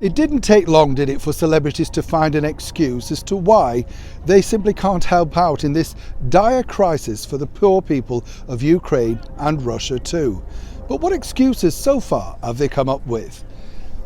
It didn't take long, did it, for celebrities to find an excuse as to why they simply can't help out in this dire crisis for the poor people of Ukraine and Russia too. But what excuses so far have they come up with?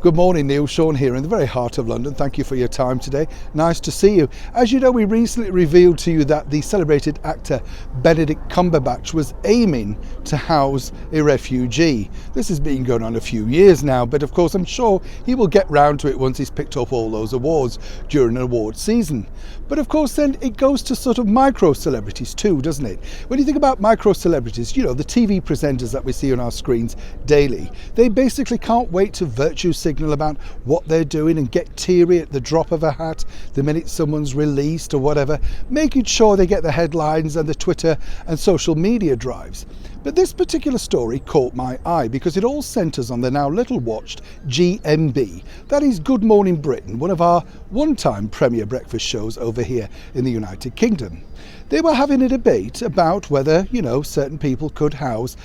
Good morning, Neil. Sean here in the very heart of London. Thank you for your time today. Nice to see you. As you know, we recently revealed to you that the celebrated actor Benedict Cumberbatch was aiming to house a refugee. This has been going on a few years now, but of course I'm sure he will get round to it once he's picked up all those awards during an award season. But of course then it goes to sort of micro celebrities too, doesn't it? When you think about micro celebrities, you know, the TV presenters that we see on our screens daily, they basically can't wait to virtue signal about what they're doing and get teary at the drop of a hat the minute someone's released or whatever, making sure they get the headlines and the Twitter and social media drives. But this particular story caught my eye because it all centres on the now little watched GMB, that is Good Morning Britain, one of our one-time premier breakfast shows over here in the United Kingdom. They were having a debate about whether, you know, certain people could house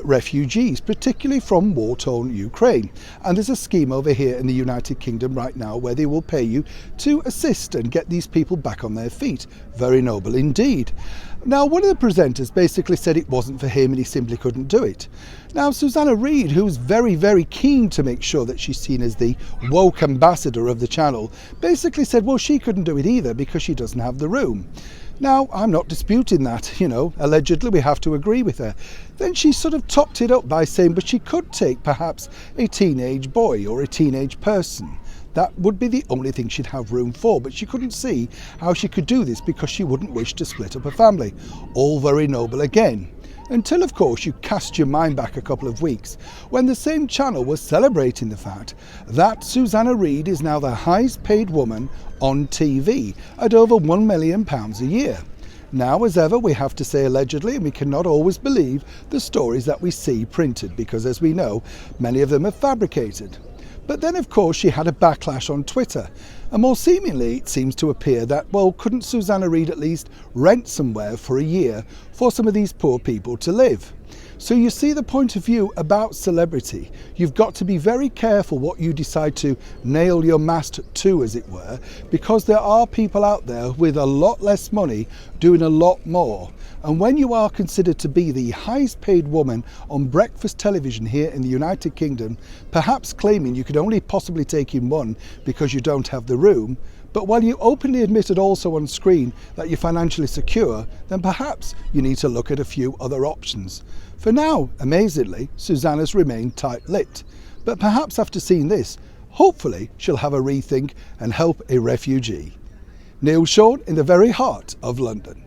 refugees, particularly from war-torn Ukraine. And there's a scheme over here in the United Kingdom right now where they will pay you to assist and get these people back on their feet. Very noble indeed. Now, one of the presenters basically said it wasn't for him and he simply couldn't do it. Now, Susanna Reid, who's very, very keen to make sure that she's seen as the woke ambassador of the channel, basically said, well, she couldn't do it either because she doesn't have the room. Now, I'm not disputing that, you know, allegedly we have to agree with her. Then she sort of topped it up by saying, but she could take perhaps a teenage boy or a teenage person. That would be the only thing she'd have room for, but she couldn't see how she could do this because she wouldn't wish to split up her family. All very noble again. Until, of course, you cast your mind back a couple of weeks when the same channel was celebrating the fact that Susanna Reid is now the highest paid woman on TV at over £1 million a year. Now, as ever, we have to say allegedly, and we cannot always believe the stories that we see printed because, as we know, many of them are fabricated. But then, of course, she had a backlash on Twitter. And more seemingly, it seems to appear that, well, couldn't Susanna Reid at least rent somewhere for a year for some of these poor people to live? So you see the point of view about celebrity. You've got to be very careful what you decide to nail your mast to, as it were, because there are people out there with a lot less money doing a lot more. And when you are considered to be the highest paid woman on breakfast television here in the United Kingdom, perhaps claiming you could only possibly take in one because you don't have the room, but while you openly admitted also on screen that you're financially secure, then perhaps you need to look at a few other options. For now, amazingly, Susanna's remained tight-lipped. But perhaps after seeing this, hopefully she'll have a rethink and help a refugee. Neil Sean in the very heart of London.